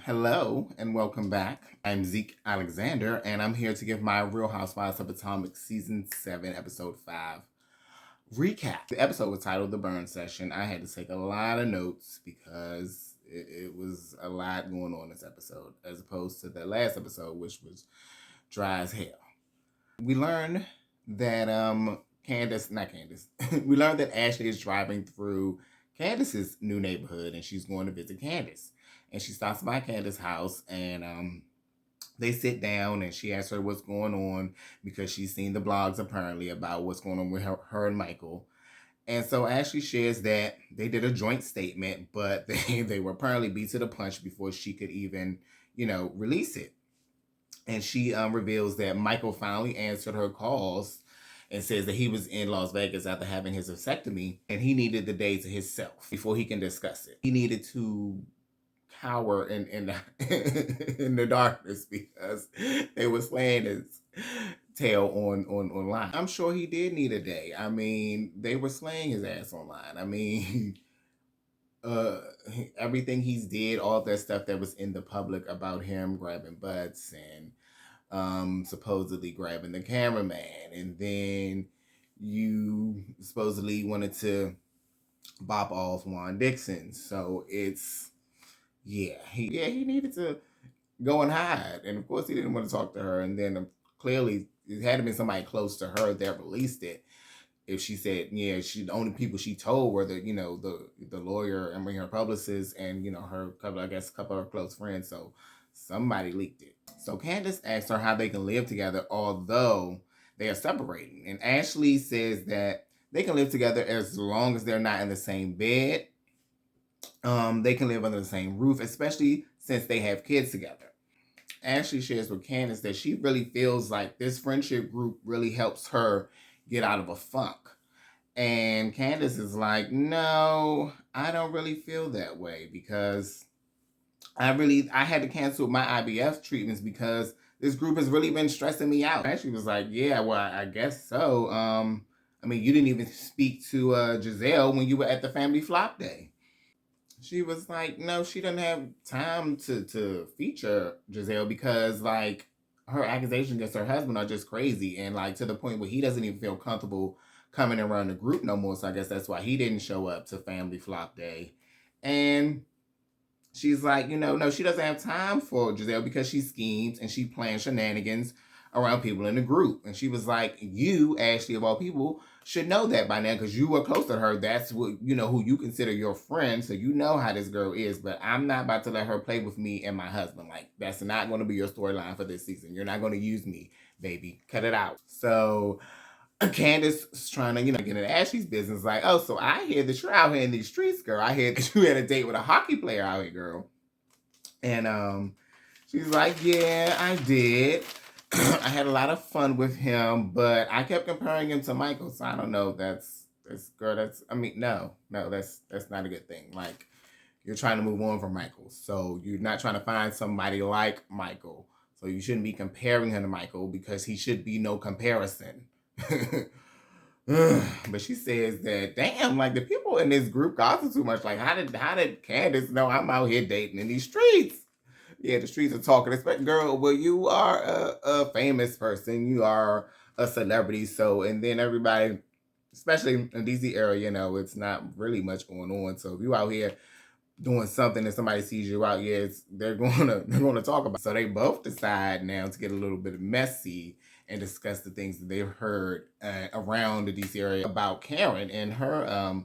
Hello and welcome back. I'm Zeke Alexander and I'm here to give my Real Housewives of Potomac Season 7, Episode 5 recap. The episode was titled The Burn Session. I had to take a lot of notes because it was a lot going on this episode as opposed to the last episode, which was dry as hell. We learned that we learned that Ashley is driving through Candiace's new neighborhood and she's going to visit Candiace. And she stops by Candiace's house and they sit down and she asks her what's going on because she's seen the blogs apparently about what's going on with her and Michael. And so Ashley shares that they did a joint statement, but they were apparently beat to the punch before she could even, release it. And she reveals that Michael finally answered her calls and says that he was in Las Vegas after having his vasectomy and he needed the day to himself before he can discuss it. He needed to cower in the darkness because they were slaying his tail online. I'm sure he did need a day. I mean, they were slaying his ass online. I mean, everything he's did, all that stuff that was in the public about him grabbing butts and supposedly grabbing the cameraman, and then you supposedly wanted to bop off Juan Dixon. So it's he needed to go and hide. And of course he didn't want to talk to her. And then clearly it had to be somebody close to her that released it. If she said, the only people she told were the lawyer, her publicist, and her couple of her close friends. So somebody leaked it. So Candiace asked her how they can live together although they are separating. And Ashley says that they can live together as long as they're not in the same bed. They can live under the same roof, especially since they have kids together. Ashley shares with Candiace that she really feels like this friendship group really helps her get out of a funk. And Candiace is like, no, I don't really feel that way because I had to cancel my IVF treatments because this group has really been stressing me out. Ashley was like, yeah, well, I guess so. I mean, you didn't even speak to Gizelle when you were at the family flop day. She was like, no, she doesn't have time to feature Gizelle because, like, her accusations against her husband are just crazy. And, like, to the point where he doesn't even feel comfortable coming around the group no more. So I guess that's why he didn't show up to family flop day. And she's like, no, she doesn't have time for Gizelle because she schemes and she plans shenanigans around people in the group. And she was like, you, Ashley, of all people, should know that by now because you were close to her. That's what, who you consider your friend. So you know how this girl is. But I'm not about to let her play with me and my husband. Like, that's not going to be your storyline for this season. You're not going to use me, baby. Cut it out. So Candiace is trying to, get into Ashley's business. Like, oh, so I hear that you're out here in these streets, girl. I hear that you had a date with a hockey player out here, girl. And she's like, yeah, I did. I had a lot of fun with him, but I kept comparing him to Michael. So I don't know. No, that's not a good thing. Like, you're trying to move on from Michael. So you're not trying to find somebody like Michael. So you shouldn't be comparing him to Michael because he should be no comparison. But she says that, damn, like the people in this group gossip too much. Like, how did Candiace know I'm out here dating in these streets? Yeah, the streets are talking. Girl, well, you are a famous person. You are a celebrity. So, and then everybody, especially in DC area, it's not really much going on. So if you out here doing something and somebody sees you out, they're gonna talk about it. So they both decide now to get a little bit messy and discuss the things that they've heard around the DC area about Karen and her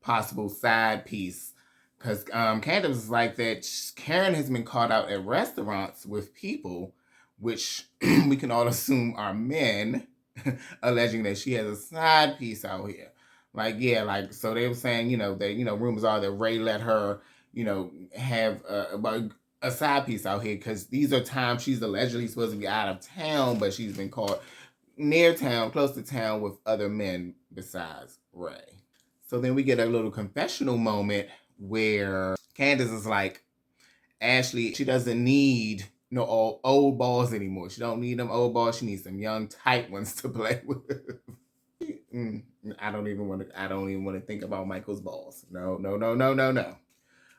possible side piece. Because Candiace is like that Karen has been caught out at restaurants with people, which we can all assume are men, alleging that she has a side piece out here. So they were saying, that, rumors are that Ray let her, have a side piece out here because these are times she's allegedly supposed to be out of town, but she's been caught near town, close to town with other men besides Ray. So then we get a little confessional moment where Candiace is like, Ashley, she doesn't need no old balls anymore. She don't need them old balls. She needs some young, tight ones to play with. I don't even want to think about Michael's balls. No.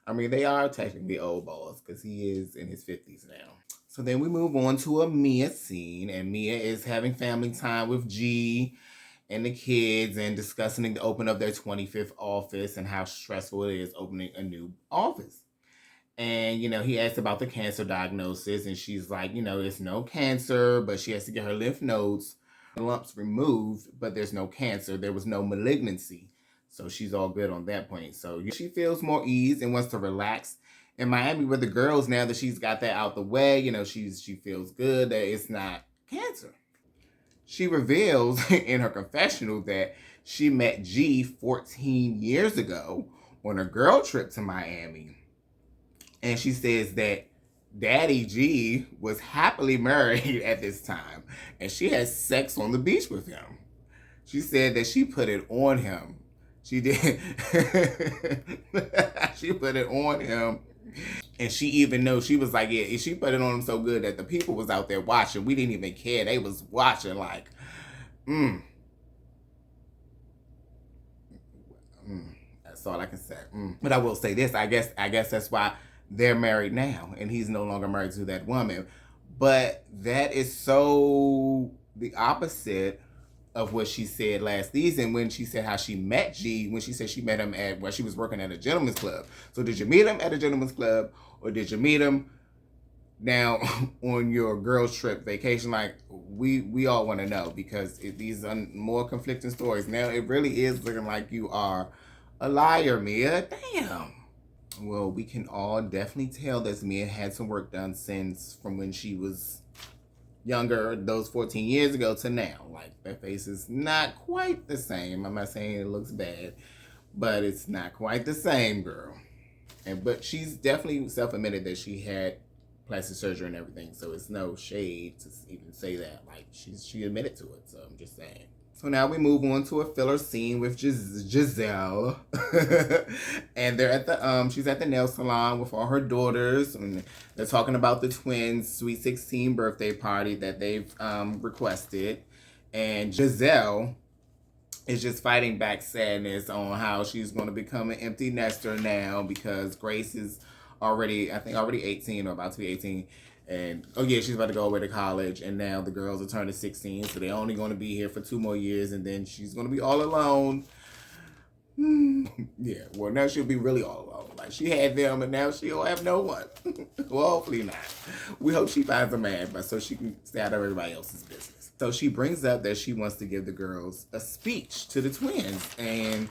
I mean, they are technically old balls because he is in his 50s now. So then we move on to a Mia scene, and Mia is having family time with G and the kids and discussing the open of their 25th office and how stressful it is opening a new office. And, he asked about the cancer diagnosis, and she's like, it's no cancer, but she has to get her lymph nodes lumps removed, but there's no cancer. There was no malignancy. So she's all good on that point. So she feels more ease and wants to relax in Miami with the girls now that she's got that out the way. She feels good that it's not cancer. She reveals in her confessional that she met G 14 years ago on a girl trip to Miami. And she says that Daddy G was happily married at this time, and she had sex on the beach with him. She said that she put it on him. She did. She put it on him. And she even knows, she was like, yeah, she put it on him so good that the people was out there watching. We didn't even care. They was watching like, That's all I can say. But I will say this, I guess that's why they're married now, and he's no longer married to that woman. But that is so the opposite of what she said last season when she said how she met G, when she said she met him at where she was working at a gentleman's club. So did you meet him at a gentleman's club, or did you meet him now on your girls trip vacation? Like, we all want to know, because these are more conflicting stories. Now it really is looking like you are a liar, Mia. Damn. Well, we can all definitely tell that Mia had some work done since from when she was younger, those 14 years ago, to now. Like, that face is not quite the same. I'm not saying it looks bad, but it's not quite the same, girl. But she's definitely self-admitted that she had plastic surgery and everything, so it's no shade to even say that. Like, she admitted to it, so I'm just saying. So now we move on to a filler scene with Gizelle. And they're at the she's at the nail salon with all her daughters, and they're talking about the twins' Sweet 16 birthday party that they've requested. And Gizelle is just fighting back sadness on how she's going to become an empty nester now, because Grace is already 18 or about to be 18. And, she's about to go away to college, and now the girls are turning 16, so they're only going to be here for 2 more years, and then she's going to be all alone. Yeah, well, now she'll be really all alone. Like, she had them, and now she'll have no one. Well, hopefully not. We hope she finds a man, but so she can stay out of everybody else's business. So she brings up that she wants to give the girls a speech to the twins, and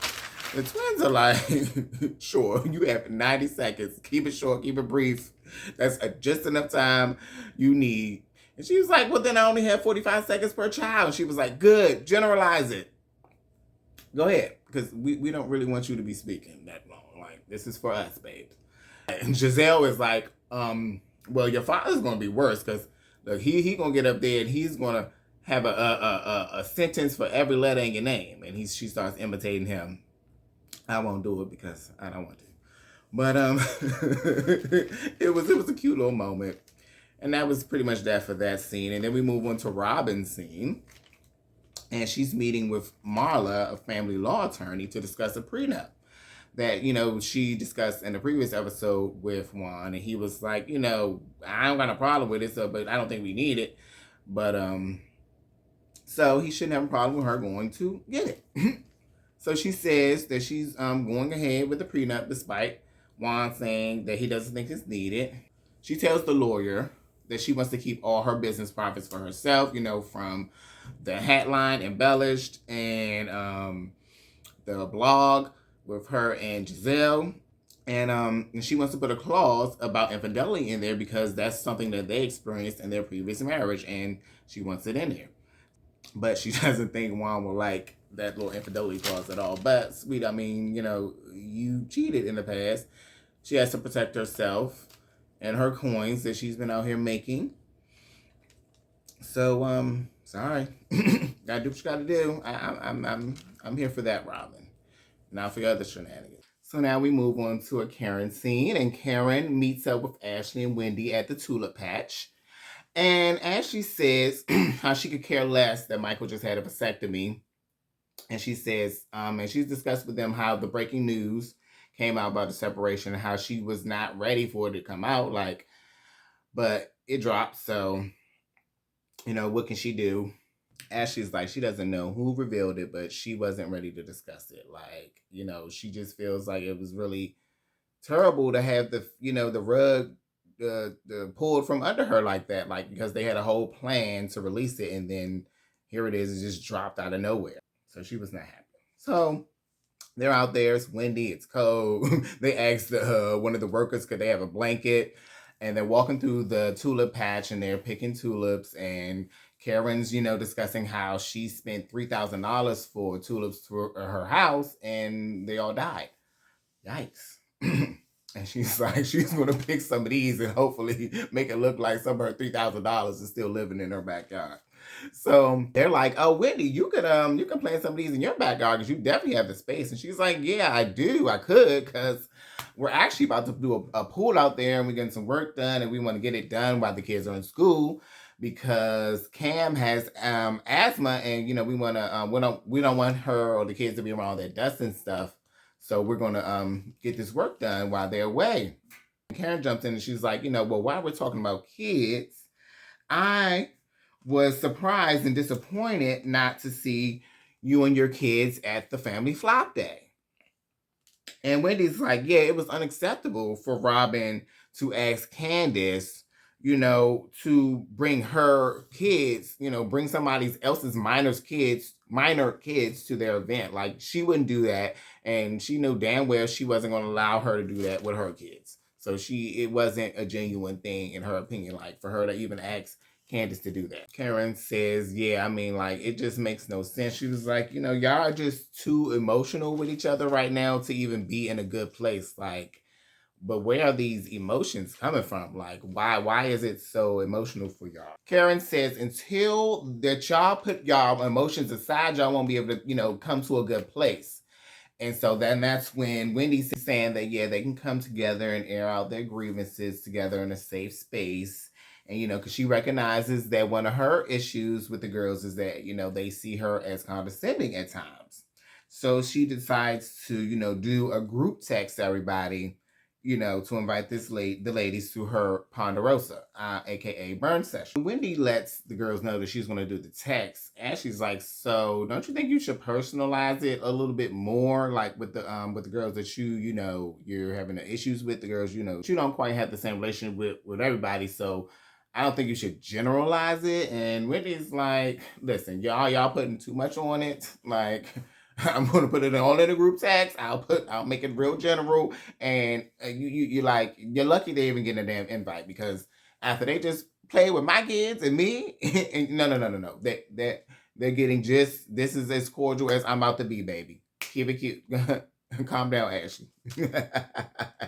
the twins are like, sure, you have 90 seconds. Keep it short, keep it brief. That's just enough time you need. And she was like, well, then I only have 45 seconds per child. And she was like, good, generalize it. Go ahead, because we don't really want you to be speaking that long. Like, this is for us, babe. And Gizelle is like, well, your father's going to be worse, because he going to get up there and he's going to have a sentence for every letter in your name. And she starts imitating him. I won't do it because I don't want to. But it was a cute little moment. And that was pretty much that for that scene. And then we move on to Robyn's scene. And she's meeting with Marla, a family law attorney, to discuss a prenup that, she discussed in the previous episode with Juan. And he was like, I don't got a problem with it, but I don't think we need it. But, so he shouldn't have a problem with her going to get it. So she says that she's going ahead with the prenup despite Juan saying that he doesn't think it's needed. She tells the lawyer that she wants to keep all her business profits for herself, from the hat line embellished and the blog with her and Gizelle. And she wants to put a clause about infidelity in there because that's something that they experienced in their previous marriage, and she wants it in there. But she doesn't think Juan will like that little infidelity clause at all. But, sweet, I mean, you cheated in the past. She has to protect herself and her coins that she's been out here making. So, sorry. Gotta do what you gotta do. I'm here for that, Robyn. Not for your other shenanigans. So now we move on to a Karen scene. And Karen meets up with Ashley and Wendy at the Tulip Patch. And Ashley says how she could care less that Michael just had a vasectomy. And she says, and she's discussed with them how the breaking news came out about the separation and how she was not ready for it to come out. Like, but it dropped. So, you know, what can she do? Ashley's like, she doesn't know who revealed it, but she wasn't ready to discuss it. Like, you know, she just feels like it was really terrible to have the, you know, the rug the pulled from under her like that, like, because they had a whole plan to release it, and then here it is, it just dropped out of nowhere. So she was not happy. So they're out there, it's windy, it's cold. They asked one of the workers, could they have a blanket? And they're walking through the tulip patch and they're picking tulips, and Karen's, you know, discussing how she spent $3,000 for tulips for her house and they all died. Yikes. And she's like, she's going to pick some of these and hopefully make it look like some of her $3,000 is still living in her backyard. So they're like, oh, Wendy, you can plant some of these in your backyard because you definitely have the space. And she's like, yeah, I do. I could, because we're actually about to do a pool out there and we're getting some work done and we want to get it done while the kids are in school, because Cam has asthma, and, you know, we don't want her or the kids to be around that dust and stuff. So we're going to get this work done while they're away. Karen jumps in and she's like, you know, well, while we're talking about kids, I was surprised and disappointed not to see you and your kids at the family flop day. And Wendy's like, yeah, it was unacceptable for Robyn to ask Candiace, you know, to bring her kids, you know, bring somebody else's minor kids to their event. Like, she wouldn't do that. And she knew damn well she wasn't going to allow her to do that with her kids. So it wasn't a genuine thing, in her opinion, like, for her to even ask Candiace to do that. Karen says, yeah, I mean, like, it just makes no sense. She was like, you know, y'all are just too emotional with each other right now to even be in a good place. Like, but where are these emotions coming from? Like, why is it so emotional for y'all? Karen says, until that y'all put y'all emotions aside, y'all won't be able to, you know, come to a good place. And so then that's when Wendy's saying that, yeah, they can come together and air out their grievances together in a safe space. And, you know, because she recognizes that one of her issues with the girls is that, you know, they see her as condescending at times. So she decides to, you know, do a group text to everybody, you know, to invite the ladies to her Ponderosa, aka burn session. Wendy lets the girls know that she's going to do the text, and she's like, "So, don't you think you should personalize it a little bit more, like with the girls that you know, you're having issues with, the girls, you know, you don't quite have the same relationship with everybody, so I don't think you should generalize it." And Wendy's like, "Listen, y'all putting too much on it, like." I'm gonna put it all in a group text. I'll make it real general, and you're lucky they even get a damn invite, because after they just play with my kids and me, and no, they're getting just, this is as cordial as I'm about to be, baby. Keep it cute. Calm down, Ashley.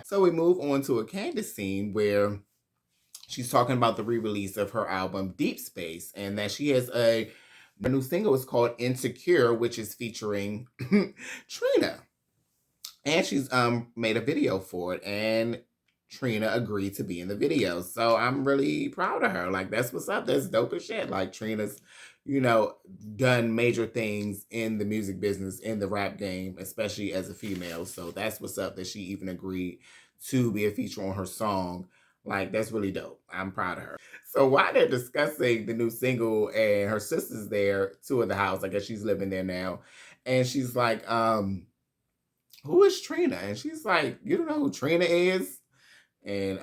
So we move on to a Candiace scene where she's talking about the re-release of her album Deep Space, and that she has a new single is called Insecure, which is featuring Trina. And she's made a video for it, and Trina agreed to be in the video. So I'm really proud of her. Like, that's what's up. That's dope as shit. Like, Trina's, you know, done major things in the music business, in the rap game, especially as a female. So that's what's up, that she even agreed to be a feature on her song. Like, that's really dope. I'm proud of her. So while they're discussing the new single, and her sister's there too in the house, I guess she's living there now, and she's like, who is Trina? And she's like, you don't know who Trina is? And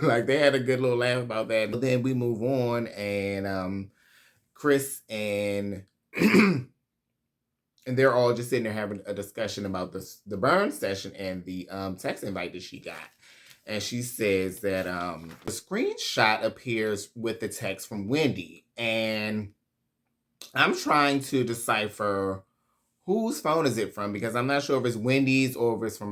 like, they had a good little laugh about that. But then we move on, and Chris and and they're all just sitting there having a discussion about the burn session and the text invite that she got. And she says that the screenshot appears with the text from Wendy. And I'm trying to decipher whose phone is it from, because I'm not sure if it's Wendy's or if it's from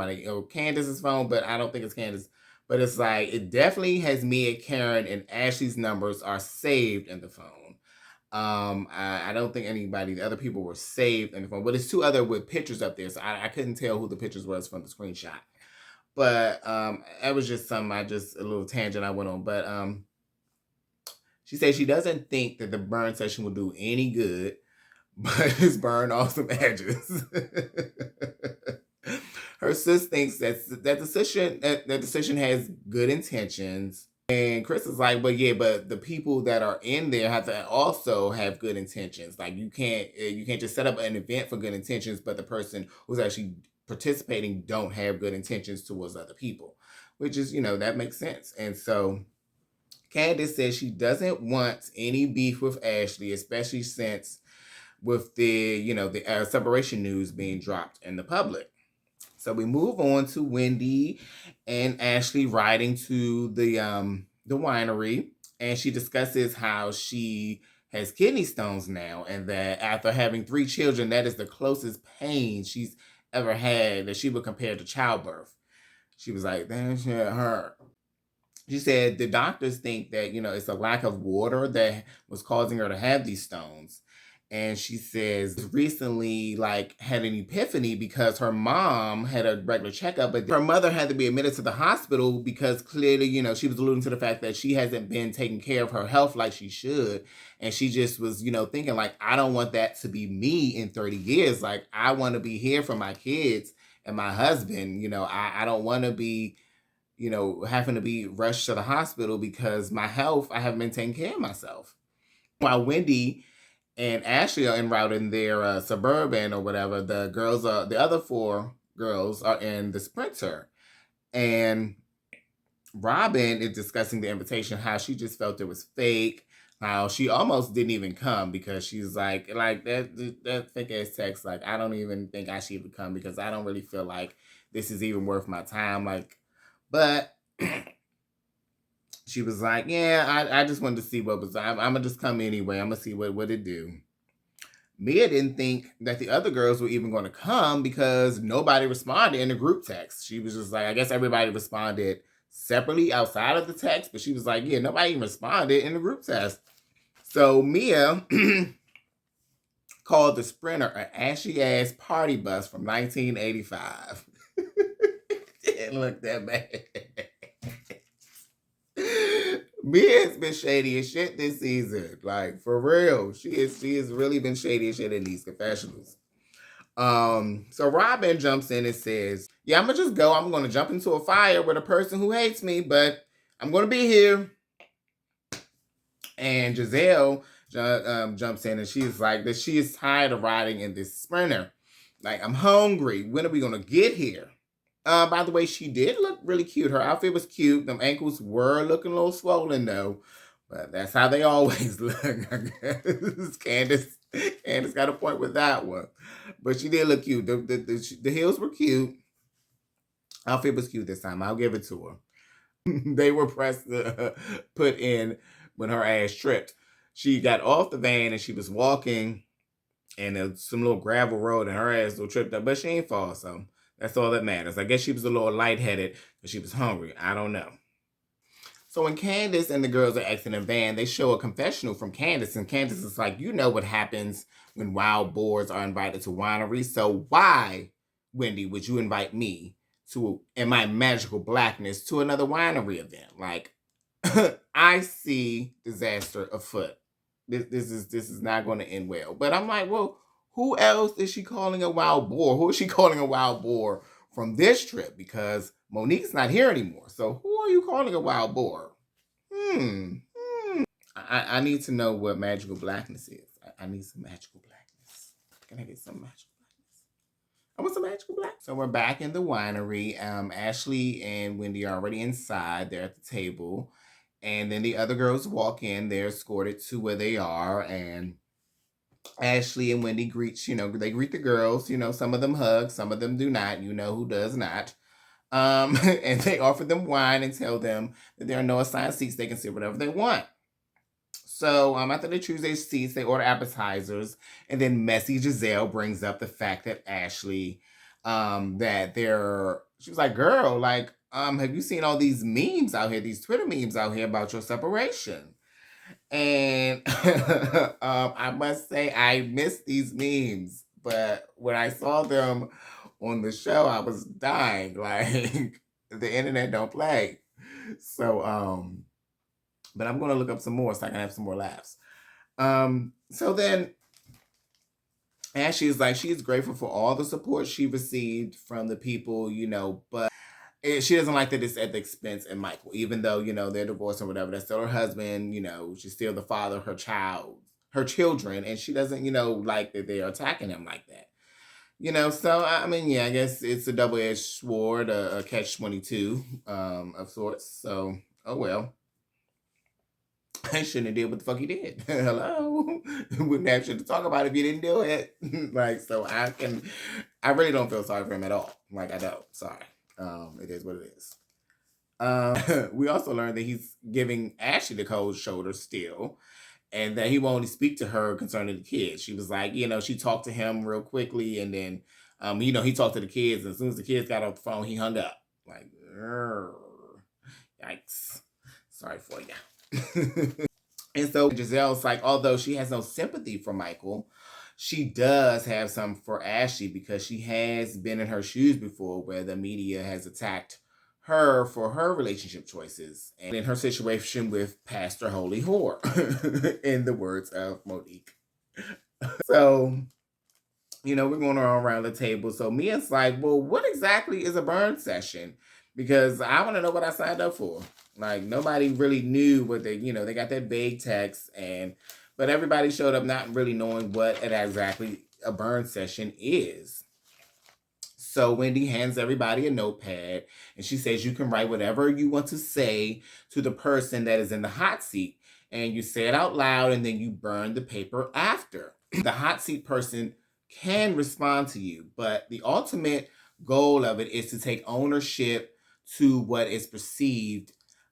Candiace's phone, but I don't think it's Candiace. But it's like, it definitely has Mia, Karen, and Ashley's numbers are saved in the phone. I don't think the other people were saved in the phone, but it's two other with pictures up there, so I couldn't tell who the pictures was from the screenshot. But it was just a little tangent I went on. But she said she doesn't think that the burn session will do any good, but it's burn off some edges. her sis thinks that decision has good intentions. And Chris is like, but yeah, but the people that are in there have to also have good intentions. Like you can't just set up an event for good intentions, but the person who's actually participating don't have good intentions towards other people, which is, that makes sense. And so Candiace says she doesn't want any beef with Ashley, especially since with the separation news being dropped in the public. So we move on to Wendy and Ashley riding to the winery, and she discusses how she has kidney stones now, and that after having 3 children, that is the closest pain she's ever had that she would compare to childbirth. She was like, that shit hurt. She said the doctors think that, it's a lack of water that was causing her to have these stones. And she says recently, like, had an epiphany because her mom had a regular checkup, but her mother had to be admitted to the hospital because clearly, she was alluding to the fact that she hasn't been taking care of her health like she should. And she just was, thinking like, I don't want that to be me in 30 years. Like, I want to be here for my kids and my husband. I don't want to be, having to be rushed to the hospital because my health, I haven't been taking care of myself. While Wendy and Ashley are en route in their Suburban or whatever, the other 4 girls are in the Sprinter. And Robyn is discussing the invitation, how she just felt it was fake, how she almost didn't even come because she's like that fake ass text, like, I don't even think I should even come because I don't really feel like this is even worth my time. Like, but she was like, yeah, I just wanted to see what was. I'm gonna just come anyway. I'm gonna see what it do. Mia didn't think that the other girls were even going to come because nobody responded in the group text. She was just like, I guess everybody responded separately outside of the text, but she was like, yeah, nobody even responded in the group text. So Mia called the Sprinter an ashy ass party bus from 1985. It looked that bad. Mia's been shady as shit this season. Like, for real. She has really been shady as shit in these confessionals. So Robyn jumps in and says, yeah, I'm gonna just go. I'm gonna jump into a fire with a person who hates me, but I'm gonna be here. And Gizelle jumps in and she's like that she is tired of riding in this Sprinter. Like, I'm hungry. When are we gonna get here? By the way, she did look really cute. Her outfit was cute. Them ankles were looking a little swollen though. But that's how they always look. Candiace got a point with that one. But she did look cute. The heels were cute. Outfit was cute this time. I'll give it to her. They were pressed put in when her ass tripped. She got off the van and she was walking and some little gravel road and her ass was tripped up. But she ain't fall, so that's all that matters. I guess she was a little lightheaded because she was hungry. I don't know. So when Candiace and the girls are exiting the van, they show a confessional from Candiace. And Candiace is like, you know what happens when wild boars are invited to wineries. So why, Wendy, would you invite me to, in my magical blackness, to another winery event? Like, I see disaster afoot. This is not going to end well. But I'm like, well, who else is she calling a wild boar? Who is she calling a wild boar from this trip? Because Monique's not here anymore. So who are you calling a wild boar? I need to know what magical blackness is. I need some magical blackness. Can I get some magical blackness? I want some magical black. So we're back in the winery. Ashley and Wendy are already inside. They're at the table. And then the other girls walk in. They're escorted to where they are. And Ashley and Wendy they greet the girls. Some of them hug, some of them do not. You know who does not. And they offer them wine and tell them that there are no assigned seats. They can sit whatever they want. So after they choose their seats, they order appetizers. And then messy Gizelle brings up the fact that Ashley, she was like, girl, like, have you seen all these memes out here, these Twitter memes out here about your separation? And I must say, I missed these memes. But when I saw them on the show, I was dying. Like, the internet don't play. So, but I'm going to look up some more so I can have some more laughs. So then Ashley is like, she's grateful for all the support she received from the people, but she doesn't like that it's at the expense of Michael, even though, they're divorced or whatever. That's still her husband, she's still the father of her children, and she doesn't, like that they're attacking him like that. So I mean, yeah, I guess it's a double-edged sword, a catch-22 of sorts. So, oh well. I shouldn't have did what the fuck he did. Hello, wouldn't have shit to talk about if you didn't do it. So I really don't feel sorry for him at all. I don't. Sorry. It is what it is. We also learned that he's giving Ashley the cold shoulder still, and that he won't only speak to her concerning the kids. She was like, she talked to him real quickly, and then, he talked to the kids, and as soon as the kids got off the phone, he hung up. Yikes. Sorry for you. And so Gizelle's like, although she has no sympathy for Michael, she does have some for Ashley because she has been in her shoes before where the media has attacked her for her relationship choices and in her situation with Pastor Holy Whore, in the words of Monique. So, we're going around the table. So Mia's like, well, what exactly is a burn session? Because I want to know what I signed up for. Nobody really knew what they got that vague text, but everybody showed up not really knowing what exactly a burn session is. So Wendy hands everybody a notepad, and she says you can write whatever you want to say to the person that is in the hot seat, and you say it out loud, and then you burn the paper after. The hot seat person can respond to you, but the ultimate goal of it is to take ownership to what is perceived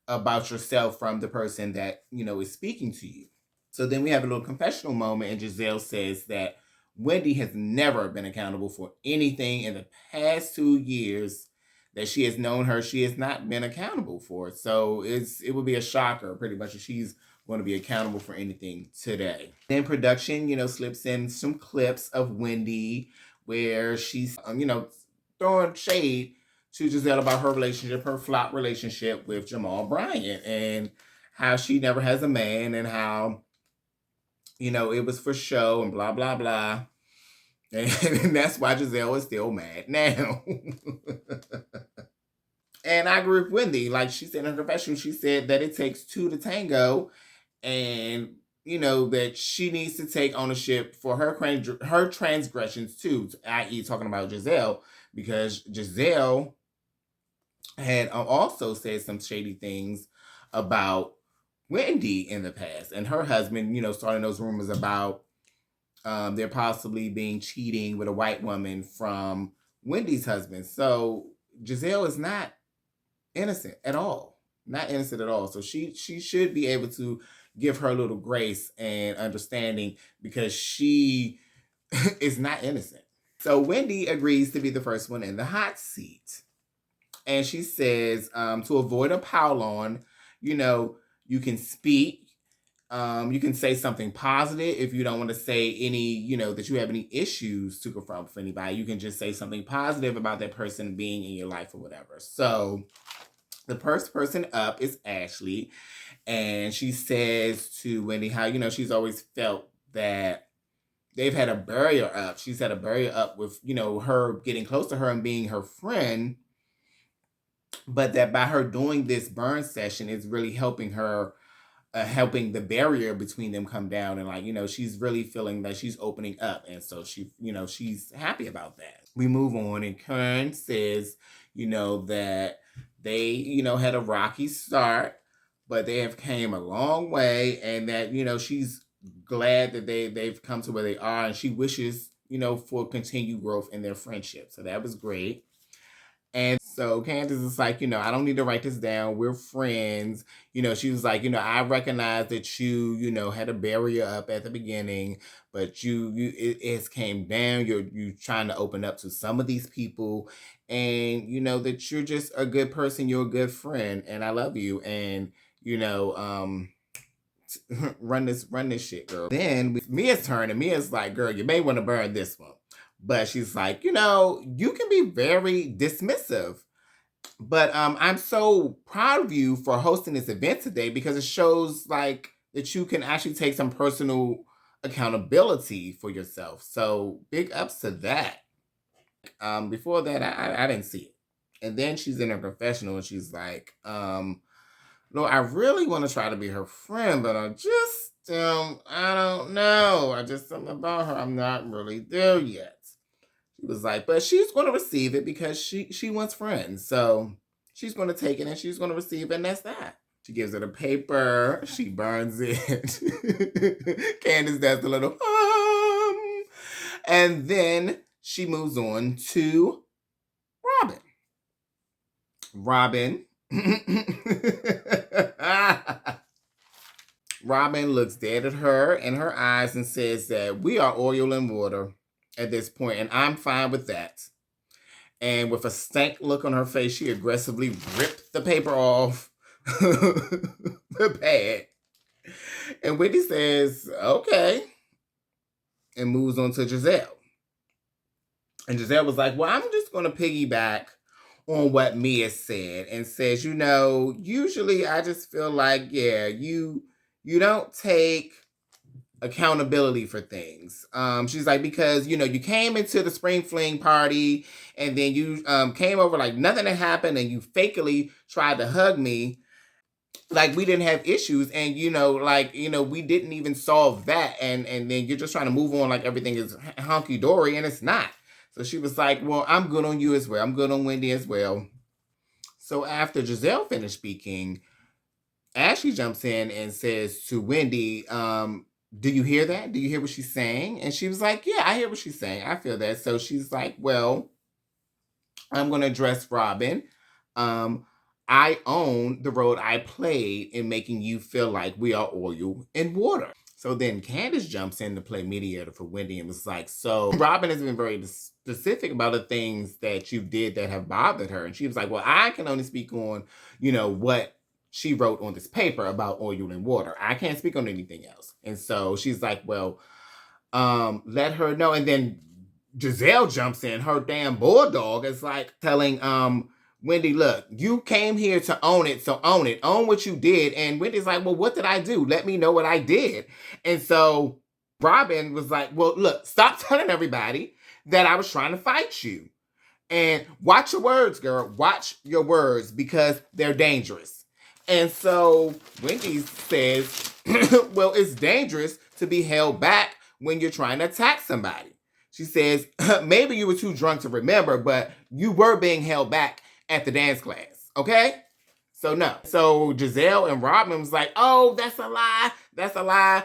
about yourself from the person that, is speaking to you. So then we have a little confessional moment, and Gizelle says that Wendy has never been accountable for anything in the past 2 years that she has known her. She has not been accountable for it. So it would be a shocker, pretty much, if she's going to be accountable for anything today. Then production, slips in some clips of Wendy where she's, throwing shade to Gizelle about her relationship, her flop relationship with Jamal Bryant, and how she never has a man, and how, it was for show and blah, blah, blah. And that's why Gizelle is still mad now. And I agree with Wendy. Like she said in her confession, she said that it takes two to tango, and that she needs to take ownership for her transgressions too, i.e. talking about Gizelle, because Gizelle had also said some shady things about Wendy in the past, and her husband, starting those rumors about they're possibly being cheating with a white woman from Wendy's husband. So Gizelle is not innocent at all. Not innocent at all. So she should be able to give her a little grace and understanding, because she is not innocent. So Wendy agrees to be the first one in the hot seat. And she says, to avoid a pile on, you can speak. You can say something positive if you don't want to say any, that you have any issues to confront with anybody. You can just say something positive about that person being in your life or whatever. So the first person up is Ashley. And she says to Wendy how, she's always felt that they've had a barrier up. She's had a barrier up with, her getting close to her and being her friend. But that by her doing this burn session is really helping her, helping the barrier between them come down. And she's really feeling that she's opening up. And so she, she's happy about that. We move on, and Karen says, that they, had a rocky start, but they have came a long way, and that, she's glad that they've come to where they are, and she wishes, for continued growth in their friendship. So that was great. And so Candace is like, I don't need to write this down. We're friends. She was like, I recognize that you, had a barrier up at the beginning, but it came down. You're trying to open up to some of these people, and that you're just a good person. You're a good friend, and I love you. And run this shit, girl. Then Mia's turn, and Mia's like, girl, you may want to burn this one. But she's like, you can be very dismissive. But I'm so proud of you for hosting this event today, because it shows that you can actually take some personal accountability for yourself. So big ups to that. Before that, I didn't see it. And then she's in a confessional and she's like, no, I really want to try to be her friend, but I don't know. I just, something about her, I'm not really there yet. She was like, but she's going to receive it because she wants friends. So she's going to take it and she's going to receive it, and that's that. She gives her the paper. She burns it. Candiace does the little, and then she moves on to Robyn. Robyn looks dead at her in her eyes and says that we are oil and water at this point, and I'm fine with that. And with a stank look on her face, she aggressively ripped the paper off the pad. And Wendy says, okay, and moves on to Gizelle. And Gizelle was like, well, I'm just going to piggyback on what Mia said, and says, usually I just feel like, yeah, you don't take accountability for things. She's like, because, you came into the spring fling party and then you came over like nothing had happened and you fakely tried to hug me like we didn't have issues, and we didn't even solve that, and then you're just trying to move on like everything is hunky-dory, and it's not. So she was like, well, I'm good on you as well. I'm good on Wendy as well. So after Gizelle finished speaking, Ashley jumps in and says to Wendy, do you hear that? Do you hear what she's saying? And she was like, yeah, I hear what she's saying. I feel that. So she's like, well, I'm going to address Robyn. I own the role I played in making you feel like we are oil and water. So then Candiace jumps in to play mediator for Wendy and was like, so Robyn has been very specific about the things that you did that have bothered her. And she was like, well, I can only speak on, what she wrote on this paper about oil and water. I can't speak on anything else. And so she's like, well, let her know. And then Gizelle jumps in. Her damn bulldog is like telling Wendy, look, you came here to own it, so own it. Own what you did. And Wendy's like, well, what did I do? Let me know what I did. And so Robyn was like, well, look, stop telling everybody that I was trying to fight you. And watch your words, girl. Watch your words, because they're dangerous. And so Wendy says, well, it's dangerous to be held back when you're trying to attack somebody. She says, maybe you were too drunk to remember, but you were being held back at the dance class, okay? So no. So Gizelle and Robyn was like, oh, that's a lie. That's a lie.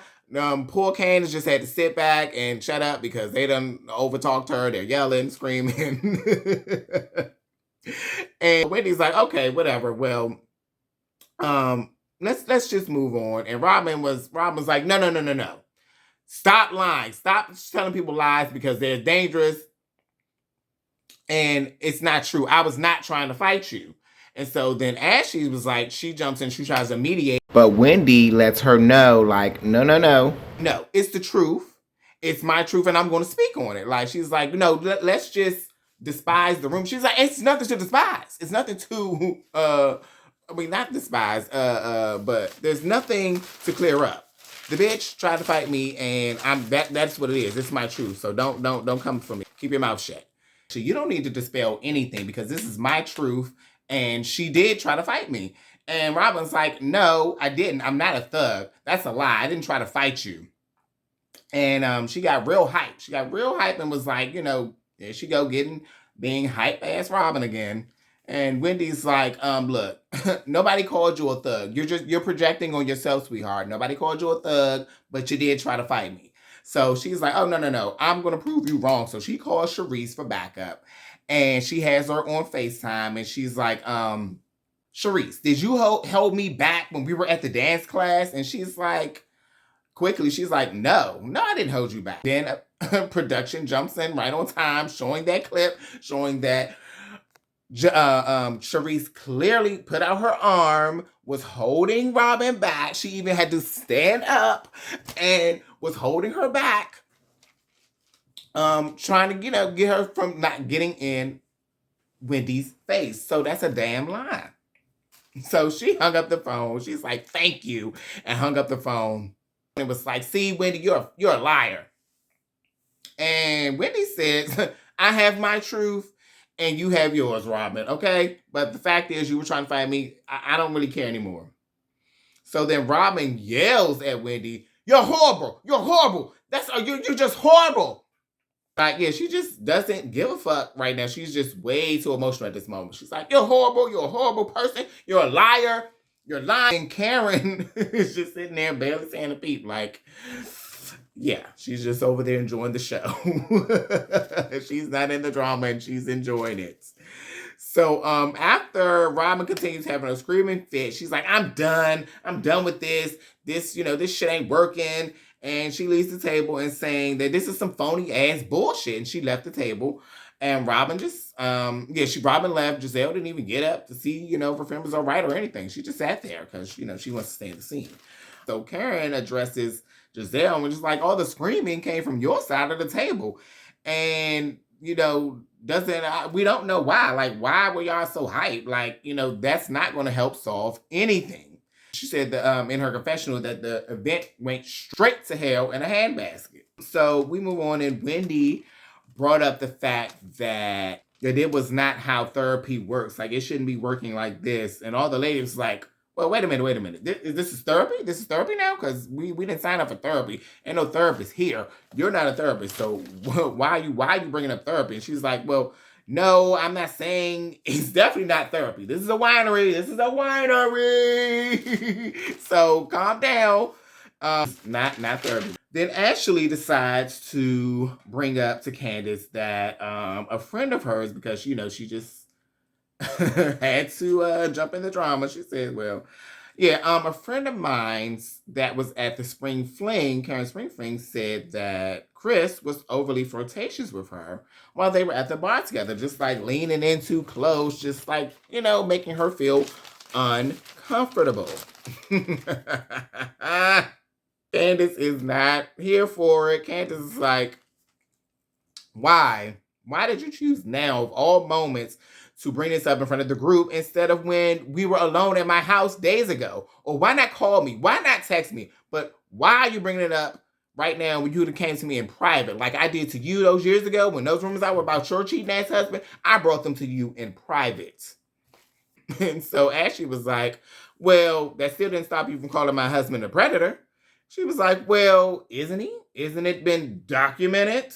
Poor Candiace just had to sit back and shut up because they done overtalked her. They're yelling, screaming. And Wendy's like, okay, whatever. Well, let's just move on. And Robyn's like, no. Stop lying. Stop telling people lies because they're dangerous. And it's not true. I was not trying to fight you. And so then Ashley was like, she jumps in, she tries to mediate. But Wendy lets her know, like, no. No, it's the truth. It's my truth, and I'm going to speak on it. Like, she's like, no, let's just despise the room. She's like, it's nothing to despise. It's nothing to, not despise, but there's nothing to clear up. The bitch tried to fight me, and that's what it is. It's my truth. So don't come for me. Keep your mouth shut. So you don't need to dispel anything because this is my truth, and she did try to fight me. And Robyn's like, no, I didn't. I'm not a thug. That's a lie. I didn't try to fight you. And she got real hype. She got real hype and was like, there she go being hype ass Robyn again. And Wendy's like, look, nobody called you a thug. You're projecting on yourself, sweetheart. Nobody called you a thug, but you did try to fight me. So she's like, oh, no. I'm going to prove you wrong. So she calls Charisse for backup. And she has her on FaceTime. And she's like, Charisse, did you hold me back when we were at the dance class? And she's like, quickly, she's like, no, I didn't hold you back. Then production jumps in right on time, showing that clip, showing that Charisse clearly put out her arm, was holding Robyn back. She even had to stand up and was holding her back, trying to, get her from not getting in Wendy's face. So that's a damn lie. So she hung up the phone. She's like, thank you, and hung up the phone. It was like, see, Wendy, you're a liar. And Wendy said, I have my truth and you have yours, Robyn, okay? But the fact is, you were trying to find me. I don't really care anymore. So then Robyn yells at Wendy, you're horrible. You're horrible. You're just horrible. Like, yeah, she just doesn't give a fuck right now. She's just way too emotional at this moment. She's like, you're horrible. You're a horrible person. You're a liar. You're lying. And Karen is just sitting there barely saying a peep. Like, yeah, she's just over there enjoying the show. She's not in the drama and she's enjoying it. So after Robyn continues having a screaming fit, she's like, I'm done. I'm done with this. This shit ain't working. And she leaves the table and saying that this is some phony ass bullshit. And she left the table. And Robyn just, Robyn left. Gizelle didn't even get up to see, if her friend was all right or anything. She just sat there because, she wants to stay in the scene. So Karen addresses Gizelle and just like, all the screaming came from your side of the table. And, we don't know why. Like, why were y'all so hyped? Like, that's not going to help solve anything. She said in her confessional that the event went straight to hell in a handbasket. So we move on, and Wendy brought up the fact that it was not how therapy works. Like, it shouldn't be working like this. And all the ladies like, well, wait a minute. This is therapy? This is therapy now? Because we didn't sign up for therapy. Ain't no therapist here. You're not a therapist. So why are you bringing up therapy? And she's like, well, no, I'm not saying it's definitely not therapy. This is a winery. So calm down. Not therapy. Then Ashley decides to bring up to Candiace that a friend of hers, because she just had to jump in the drama. She said, well, yeah, a friend of mine that was at the Spring Fling, Karen Spring Fling, said that Chris was overly flirtatious with her while they were at the bar together, just like leaning in too close, just like, making her feel uncomfortable. Candiace is not here for it. Candiace is like, why? Why did you choose now of all moments to bring this up in front of the group instead of when we were alone at my house days ago? Or why not call me? Why not text me? But why are you bringing it up right now when you came to me in private? Like I did to you those years ago when those rumors out were about your cheating ass husband. I brought them to you in private. And so Ashley was like, well, that still didn't stop you from calling my husband a predator. She was like, well, isn't he? Isn't it been documented?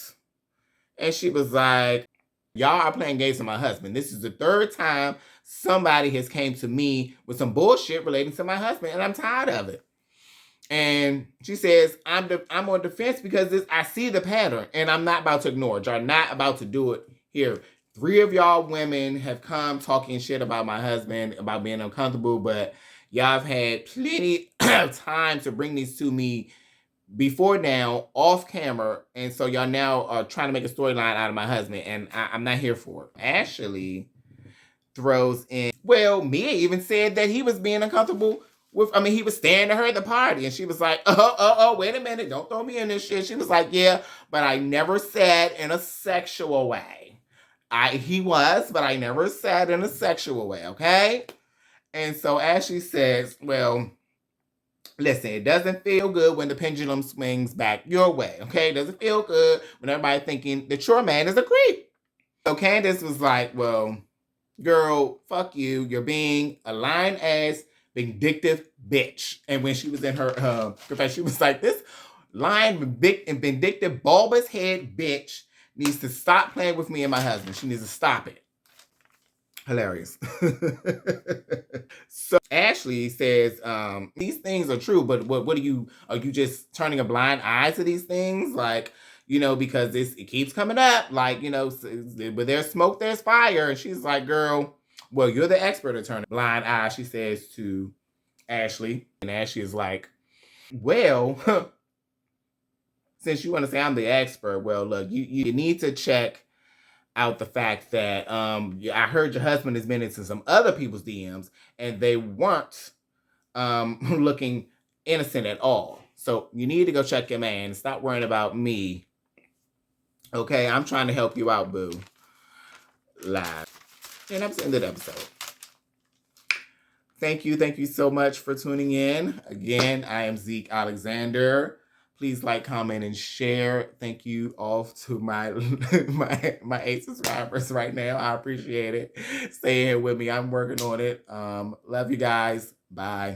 And she was like, y'all are playing games with my husband. This is the third time somebody has came to me with some bullshit relating to my husband, and I'm tired of it. And she says, I'm on defense because I see the pattern, and I'm not about to ignore it. Y'all not about to do it here. 3 of y'all women have come talking shit about my husband, about being uncomfortable, but y'all have had plenty of time to bring these to me before now, off camera, and so y'all now are trying to make a storyline out of my husband, and I'm not here for it. Ashley throws in, well, Mia even said that he was being uncomfortable he was staring at her at the party, and she was like, wait a minute, don't throw me in this shit. She was like, yeah, but I never said in a sexual way. He was, but I never said in a sexual way, okay? And so Ashley says, well, listen, it doesn't feel good when the pendulum swings back your way, okay? It doesn't feel good when everybody thinking that your man is a creep. So Candiace was like, well, girl, fuck you. You're being a lying-ass, vindictive bitch. And when she was in her confession, she was like, this lying and vindictive, bulbous head bitch needs to stop playing with me and my husband. She needs to stop it. Hilarious. So Ashley says, these things are true, but what are you just turning a blind eye to these things? Like, because it keeps coming up, like, where there's smoke, there's fire. And she's like, girl, well, you're the expert at turning a blind eye, she says to Ashley. And Ashley is like, well, since you want to say I'm the expert, well, look, you need to check out the fact that I heard your husband has been into some other people's DMs and they weren't looking innocent at all. So you need to go check your man. Stop worrying about me. Okay, I'm trying to help you out, boo. Live. And that's the end of the episode. Thank you so much for tuning in. Again, I am Zeke Alexander. Please like, comment, and share. Thank you all to my my 8 subscribers right now. I appreciate it. Stay here with me. I'm working on it. Love you guys. Bye.